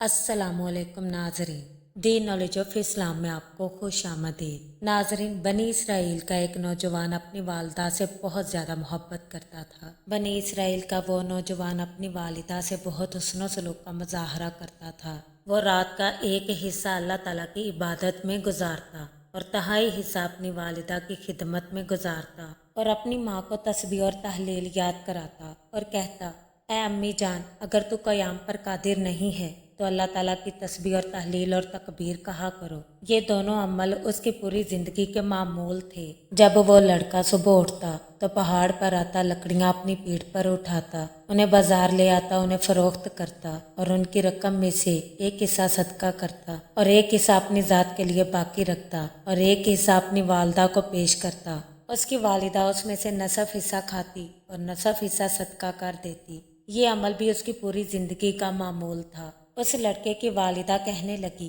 अस्सलाम वालेकुम नाजरीन। दी नॉलेज ऑफ इस्लाम में आपको खुश आमदीद। नाजरीन, बनी इसराइल का एक नौजवान अपनी वालिदा से बहुत ज़्यादा मोहब्बत करता था। बनी इसराइल का वो नौजवान अपनी वालिदा से बहुत हुस्न सलूक का मुजाहरा करता था। वो रात का एक हिस्सा अल्लाह ताला की इबादत में गुजारता और तहाई हिस्सा अपनी वालिदा की खिदमत में गुजारता और अपनी माँ को तस्बीह और तहलील याद कराता और कहता, ऐ अम्मी जान, अगर तू क़याम पर कादिर नहीं है तो अल्लाह ताला की तस्बीह और तहलील और तकबीर कहा करो। ये दोनों अमल उसकी पूरी जिंदगी के मामूल थे। जब वो लड़का सुबह उठता तो पहाड़ पर आता, लकड़ियाँ अपनी पीठ पर उठाता, उन्हें बाजार ले आता, उन्हें फरोख्त करता और उनकी रकम में से एक हिस्सा सदका करता और एक हिस्सा अपनी ज़ात के लिए बाकी रखता और एक हिस्सा अपनी वालदा को पेश करता। उसकी वालिदा उसमें से नसफ हिस्सा खाती और नसफ हिस्सा सदका कर देती। ये अमल भी उसकी पूरी जिंदगी का मामूल था। उस लड़के की वालिदा कहने लगी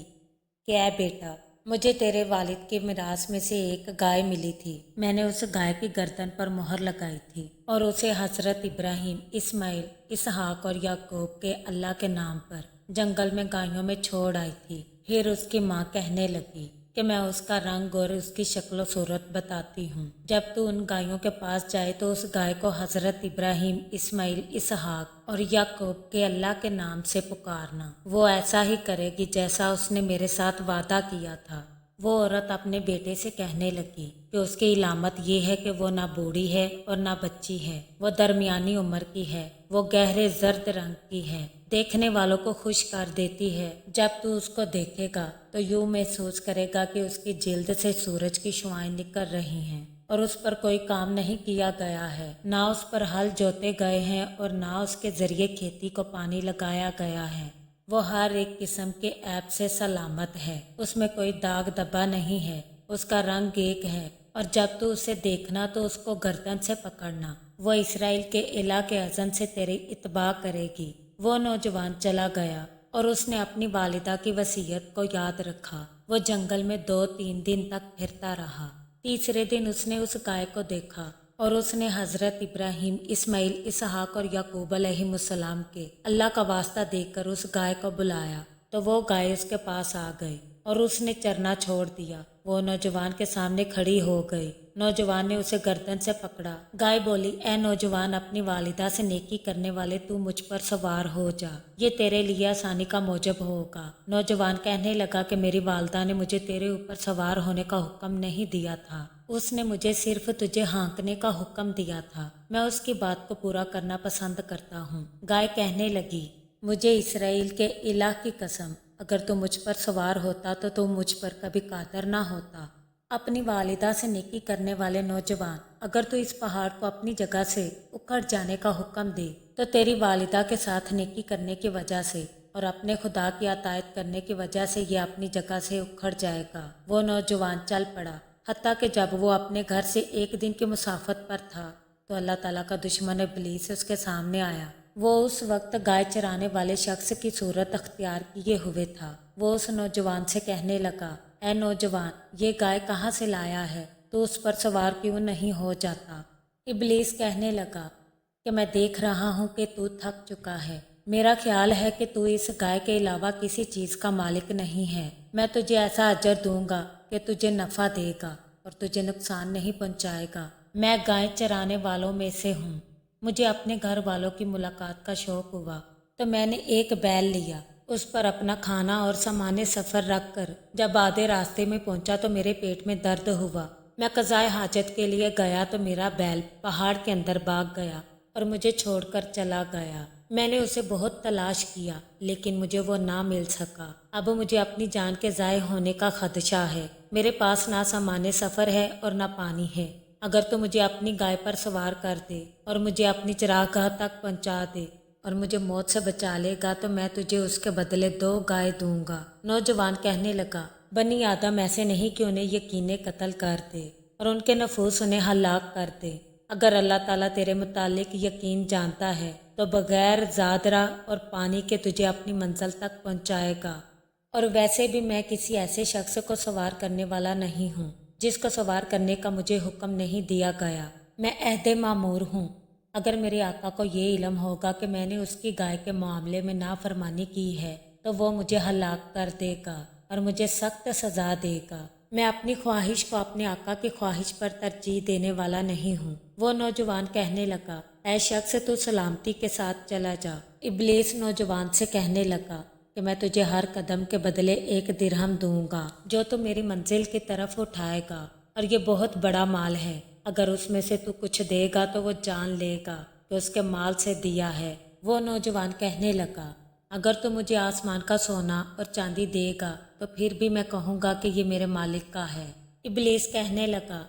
कि ऐ बेटा, मुझे तेरे वालिद की मिरास में से एक गाय मिली थी। मैंने उस गाय की गर्दन पर मोहर लगाई थी और उसे हजरत इब्राहिम, इस्माइल, इसहाक और याकूब के अल्लाह के नाम पर जंगल में गायों में छोड़ आई थी। फिर उसकी माँ कहने लगी कि मैं उसका रंग और उसकी शक्ल सूरत बताती हूँ। जब तू उन गायों के पास जाए तो उस गाय को हजरत इब्राहिम, इस्माइल, इसहाक और याकूब के अल्लाह के नाम से पुकारना। वो ऐसा ही करेगी जैसा उसने मेरे साथ वादा किया था। वो औरत अपने बेटे से कहने लगी कि उसकी इलामत ये है कि वो ना बूढ़ी है और ना बच्ची है, वो दरमियानी उम्र की है, वो गहरे जर्द रंग की है, देखने वालों को खुश कर देती है। जब तू उसको देखेगा तो यूं महसूस करेगा कि उसकी जिल्द से सूरज की शुआएं निकल रही हैं और उस पर कोई काम नहीं किया गया है, ना उस पर हल जोते गए हैं और ना उसके जरिए खेती को पानी लगाया गया है। वो हर एक किस्म के ऐप से सलामत है, उसमें कोई दाग धब्बा नहीं है, उसका रंग एक है और जब तू उसे देखना तो उसको गर्दन से पकड़ना। वो इसराइल के इला के अज़न से तेरी इत्बा करेगी। वो नौजवान चला गया और उसने अपनी वालिदा की वसीयत को याद रखा। वो जंगल में 2-3 दिन तक फिरता रहा। तीसरे दिन उसने उस गाय को देखा और उसने हजरत इब्राहिम, इस्माइल, इसहाक और याकूब अलैहिमुस्सलाम के अल्लाह का वास्ता देकर उस गाय को बुलाया तो वो गाय उसके पास आ गई और उसने चरना छोड़ दिया। वो नौजवान के सामने खड़ी हो गई। नौजवान ने उसे गर्दन से पकड़ा। गाय बोली, ए नौजवान, अपनी वालिदा से नेकी करने वाले, तू मुझ पर सवार हो जा, ये तेरे लिए आसानी का मौजब होगा। नौजवान कहने लगा कि मेरी वालिदा ने मुझे तेरे ऊपर सवार होने का हुक्म नहीं दिया था, उसने मुझे सिर्फ तुझे हाँकने का हुक्म दिया था। मैं उसकी बात को पूरा करना पसंद करता हूँ। गाय कहने लगी, मुझे इसराइल के इलाह की कसम, अगर तू मुझ पर सवार होता तो तू मुझ पर कभी कादर ना होता। अपनी वालिदा से नेकी करने वाले नौजवान, अगर तू इस पहाड़ को अपनी जगह से उखड़ जाने का हुक्म दे तो तेरी वालिदा के साथ नेकी करने की वजह से और अपने खुदा की अतायत करने की वजह से ये अपनी जगह से उखड़ जाएगा। वो नौजवान चल पड़ा। हत्ता कि जब वो अपने घर से एक दिन की मुसाफत पर था तो अल्लाह ताला का दुश्मन इब्लीस उसके सामने आया। वो उस वक्त गाय चराने वाले शख्स की सूरत अख्तियार किए हुए था। वो उस नौजवान से कहने लगा, ऐ नौजवान, ये गाय कहाँ से लाया है? तू उस पर सवार क्यों नहीं हो जाता? इब्लीस कहने लगा कि मैं देख रहा हूँ कि तू थक चुका है। मेरा ख्याल है कि तू इस गाय के अलावा किसी चीज़ का मालिक नहीं है। मैं तुझे ऐसा अजर दूंगा कि तुझे नफ़ा देगा और तुझे नुकसान नहीं पहुँचाएगा। मैं गाय चराने वालों में से हूँ। मुझे अपने घर वालों की मुलाकात का शौक़ हुआ तो मैंने एक बैल लिया। उस पर अपना खाना और सामान्य सफ़र रख कर जब आधे रास्ते में पहुंचा तो मेरे पेट में दर्द हुआ। मैं कज़ाए हाजत के लिए गया तो मेरा बैल पहाड़ के अंदर भाग गया और मुझे छोड़कर चला गया। मैंने उसे बहुत तलाश किया लेकिन मुझे वो ना मिल सका। अब मुझे अपनी जान के ज़ाय होने का खदशा है। मेरे पास ना सामान्य सफ़र है और ना पानी है। अगर तो मुझे अपनी गाय पर सवार कर दे और मुझे अपनी चरागाह तक पहुंचा दे और मुझे मौत से बचा लेगा तो मैं तुझे उसके बदले 2 गाय दूंगा। नौजवान कहने लगा, बनी आदम ऐसे नहीं कि उन्हें यकीने कत्ल कर दे और उनके नफूस उन्हें हलाक कर दे। अगर अल्लाह ताला तेरे मुतालिक यकीन जानता है तो बगैर ज़ादरा और पानी के तुझे अपनी मंजिल तक पहुंचाएगा। और वैसे भी मैं किसी ऐसे शख्स को सवार करने वाला नहीं हूँ जिसको सवार करने का मुझे हुक्म नहीं दिया गया। मैं अहदे मामूर हूँ। अगर मेरे आका को ये इल्म होगा कि मैंने उसकी गाय के मामले में नाफरमानी की है تو وہ مجھے ہلاک کر دے گا اور مجھے سخت سزا دے گا۔ میں اپنی خواہش کو اپنے آقا کی خواہش پر ترجیح دینے والا نہیں ہوں۔ وہ نوجوان کہنے لگا، اے شخص تو سلامتی کے ساتھ چلا جا۔ ابلیس نوجوان سے کہنے لگا کہ میں تجھے ہر قدم کے بدلے 1 درہم دوں گا جو تو میری منزل کی طرف اٹھائے گا، اور یہ بہت بڑا مال ہے۔ اگر اس میں سے تو کچھ دے گا تو وہ جان لے گا کہ اس کے مال سے دیا ہے۔ وہ نوجوان کہنے لگا، اگر تو مجھے آسمان کا سونا اور چاندی دے گا تو پھر بھی میں کہوں گا کہ یہ میرے مالک کا ہے۔ ابلیس کہنے لگا،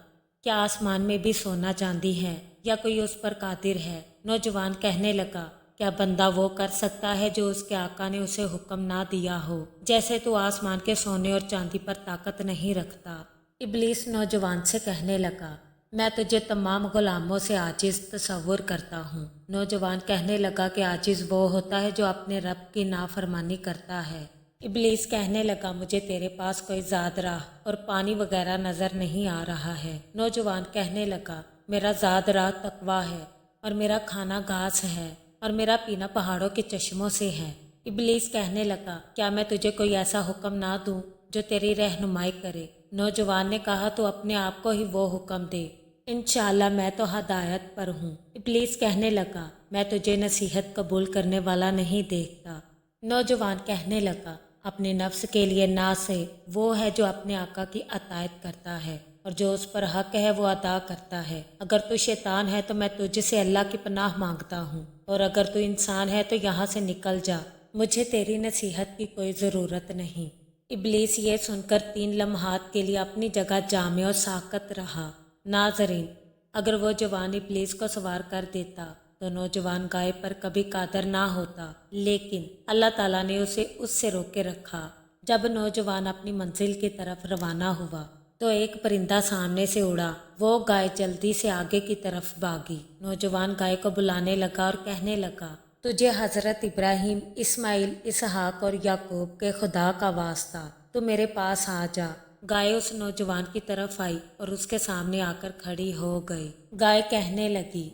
کیا آسمان میں بھی سونا چاندی ہے یا کوئی اس پر قادر ہے؟ نوجوان کہنے لگا، کیا بندہ وہ کر سکتا ہے جو اس کے آقا نے اسے حکم نہ دیا ہو؟ جیسے تو آسمان کے سونے اور چاندی پر طاقت نہیں رکھتا۔ ابلیس نوجوان سے کہنے لگا، میں تجھے تمام غلاموں سے عاجز تصور کرتا ہوں۔ نوجوان کہنے لگا کہ عاجز وہ ہوتا ہے جو اپنے رب کی نافرمانی کرتا ہے۔ ابلیس کہنے لگا، مجھے تیرے پاس کوئی زاد راہ اور پانی وغیرہ نظر نہیں آ رہا ہے۔ نوجوان کہنے لگا، میرا زاد راہ تقویٰ ہے، اور میرا کھانا گھاس ہے، اور میرا پینا پہاڑوں کے چشموں سے ہے۔ ابلیس کہنے لگا، کیا میں تجھے کوئی ایسا حکم نہ دوں جو تیری رہنمائی کرے؟ نوجوان نے کہا، تو اپنے آپ کو ہی وہ حکم دے، انشاءاللہ میں تو ہدایت پر ہوں۔ ابلیس کہنے لگا، میں تجھے نصیحت قبول کرنے والا نہیں دیکھتا۔ نوجوان کہنے لگا، اپنے نفس کے لیے نہ سے وہ ہے جو اپنے آقا کی اطاعت کرتا ہے اور جو اس پر حق ہے وہ ادا کرتا ہے۔ اگر تو شیطان ہے تو میں تجھ سے اللہ کی پناہ مانگتا ہوں، اور اگر تو انسان ہے تو یہاں سے نکل جا، مجھے تیری نصیحت کی کوئی ضرورت نہیں۔ ابلیس یہ سن کر 3 لمحات کے لیے اپنی جگہ جامع و ساکت رہا۔ ناظرین، اگر وہ جوان ابلیس کو سوار کر دیتا تو نوجوان گائے پر کبھی قادر نہ ہوتا، لیکن اللہ تعالیٰ نے اسے اس سے روکے رکھا۔ جب نوجوان اپنی منزل کی طرف روانہ ہوا تو ایک پرندہ سامنے سے اڑا۔ وہ گائے جلدی سے آگے کی طرف بھاگی۔ نوجوان گائے کو بلانے لگا اور کہنے لگا، تجھے حضرت ابراہیم، اسماعیل، اسحاق اور یعقوب کے خدا کا واسطہ، تو میرے پاس آ جا۔ گائے اس نوجوان کی طرف آئی اور اس کے سامنے آ کر کھڑی ہو گئی۔ گائے کہنے لگی،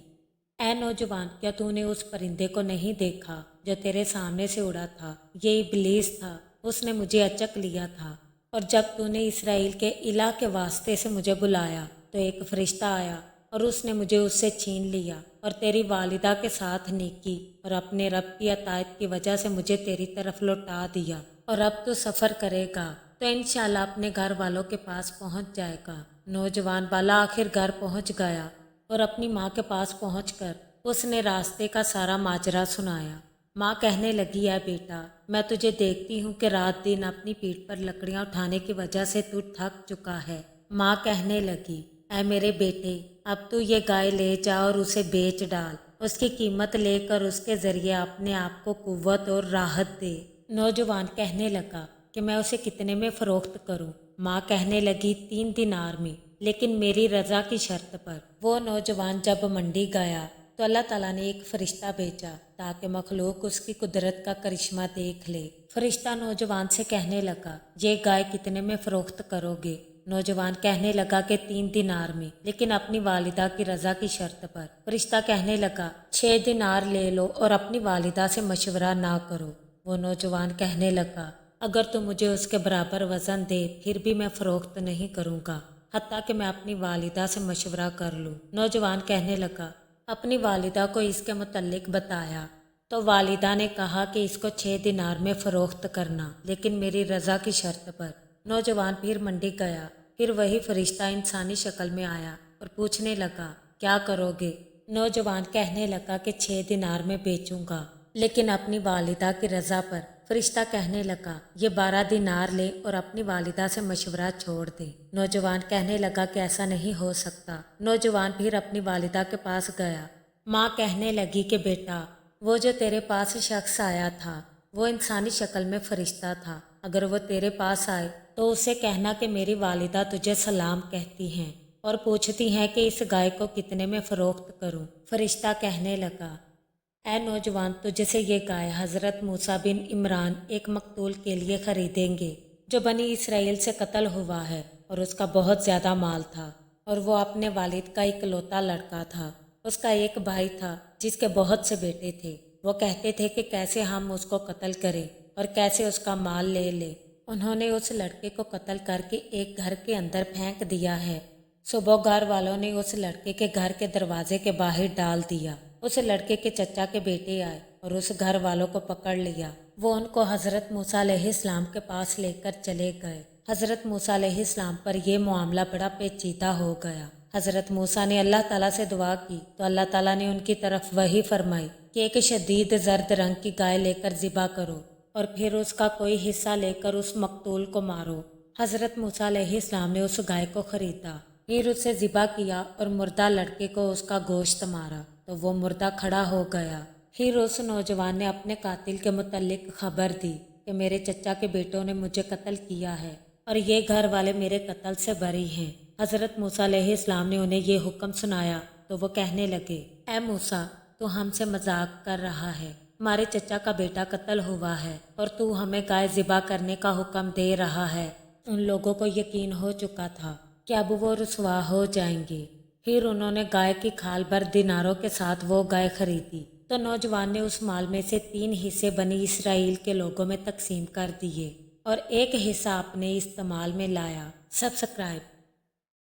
اے نوجوان، کیا تو نے اس پرندے کو نہیں دیکھا جو تیرے سامنے سے اڑا تھا؟ یہ ابلیس تھا، اس نے مجھے اچک لیا تھا، اور جب تو نے اسرائیل کے الہ کے واسطے سے مجھے بلایا تو ایک فرشتہ آیا اور اس نے مجھے اس سے چھین لیا، اور تیری والدہ کے ساتھ نیکی اور اپنے رب کی اطاعت کی وجہ سے مجھے تیری طرف لوٹا دیا، اور اب تو سفر کرے گا تو انشاءاللہ اپنے گھر والوں کے پاس پہنچ جائے گا۔ نوجوان بالا آخر گھر پہنچ گیا اور اپنی ماں کے پاس پہنچ کر اس نے راستے کا سارا ماجرا سنایا۔ ماں کہنے لگی، اے بیٹا، میں تجھے دیکھتی ہوں کہ رات دن اپنی پیٹھ پر لکڑیاں اٹھانے کی وجہ سے تو تھک چکا ہے۔ ماں کہنے لگی، اے میرے بیٹے، اب تو یہ گائے لے جا اور اسے بیچ ڈال، اس کی قیمت لے کر اس کے ذریعے اپنے آپ کو قوت اور راحت دے۔ نوجوان کہنے لگا کہ میں اسے کتنے میں فروخت کروں؟ ماں کہنے لگی، 3 دینار میں، لیکن میری رضا کی شرط پر۔ وہ نوجوان جب منڈی گیا تو اللہ تعالیٰ نے ایک فرشتہ بھیجا تاکہ مخلوق اس کی قدرت کا کرشمہ دیکھ لے۔ فرشتہ نوجوان سے کہنے لگا، یہ گائے کتنے میں فروخت کرو گے؟ نوجوان کہنے لگا کہ 3 دینار میں، لیکن اپنی والدہ کی رضا کی شرط پر۔ فرشتہ کہنے لگا، 6 دینار لے لو اور اپنی والدہ سے مشورہ نہ کرو۔ وہ نوجوان کہنے لگا، اگر تو مجھے اس کے برابر وزن دے پھر بھی میں فروخت نہیں کروں گا، حتیٰ کہ میں اپنی والدہ سے مشورہ کر لوں۔ نوجوان کہنے لگا، اپنی والدہ کو اس کے متعلق بتایا تو والدہ نے کہا کہ اس کو 6 دینار میں فروخت کرنا، لیکن میری رضا کی شرط پر۔ نوجوان پھر منڈی گیا، پھر وہی فرشتہ انسانی شکل میں آیا اور پوچھنے لگا، کیا کرو گے؟ نوجوان کہنے لگا کہ 6 دینار میں بیچوں گا، لیکن اپنی والدہ کی رضا پر۔ فرشتہ کہنے لگا، یہ 12 دینار لے اور اپنی والدہ سے مشورہ چھوڑ دے۔ نوجوان کہنے لگا کہ ایسا نہیں ہو سکتا۔ نوجوان پھر اپنی والدہ کے پاس گیا۔ ماں کہنے لگی کہ بیٹا، وہ جو تیرے پاس شخص آیا تھا وہ انسانی شکل میں فرشتہ تھا۔ اگر وہ تیرے پاس آئے تو اسے کہنا کہ میری والدہ تجھے سلام کہتی ہیں اور پوچھتی ہیں کہ اس گائے کو کتنے میں فروخت کروں۔ فرشتہ کہنے لگا، اے نوجوان، تجھ سے یہ گائے حضرت موسیٰ بن عمران ایک مقتول کے لیے خریدیں گے جو بنی اسرائیل سے قتل ہوا ہے، اور اس کا بہت زیادہ مال تھا، اور وہ اپنے والد کا اکلوتا لڑکا تھا۔ اس کا ایک بھائی تھا جس کے بہت سے بیٹے تھے۔ وہ کہتے تھے کہ کیسے ہم اس کو قتل کریں، और कैसे उसका माल ले ले। उन्होंने उस लड़के को कत्ल करके एक घर के अंदर फेंक दिया है। सुबह घर वालों ने उस लड़के के घर के दरवाजे के बाहर डाल दिया। उस लड़के के चचा के बेटे आए और उस घर वालों को पकड़ लिया। वो उनको हजरत मूसा अलैहिस्सलाम के पास लेकर चले गए। हजरत मूसा अलैहिस्सलाम पर यह मामला बड़ा पेचीदा हो गया। हजरत मूसा ने अल्लाह ताला से दुआ की तो अल्लाह ताला ने उनकी तरफ वही फरमाई कि एक शदीद जर्द रंग की गाय लेकर ज़िबा करो और फिर उसका कोई हिस्सा लेकर उस मकतूल को मारो। हजरत मूसा अलैहिस्सलाम ने उस गाय को खरीदा, फिर उसे ज़िबा किया और मुर्दा लड़के को उसका गोश्त मारा तो वो मुर्दा खड़ा हो गया। फिर उस नौजवान ने अपने कातिल के मुतल्लिक खबर दी कि मेरे चचा के बेटों ने मुझे कत्ल किया है और ये घर वाले मेरे कत्ल से बरी हैं। हजरत मूसा अलैहिस्सलाम ने उन्हें ये हुक्म सुनाया तो वो कहने लगे, ए मूसा, तू हमसे मजाक कर रहा है। हमारे चचा का बेटा कत्ल हुआ है और तू हमें गाय ज़िबा करने का हुक्म दे रहा है। उन लोगों को यकीन हो चुका था कि अब वो रुसवा हो जाएंगे। फिर उन्होंने गाय की खाल भर दिनारों के साथ वो गाय खरीदी तो नौजवान ने उस माल में से 3 हिस्से बनी इसराइल के लोगों में तकसीम कर दिए और एक हिस्सा अपने इस्तेमाल में लाया। सब्सक्राइब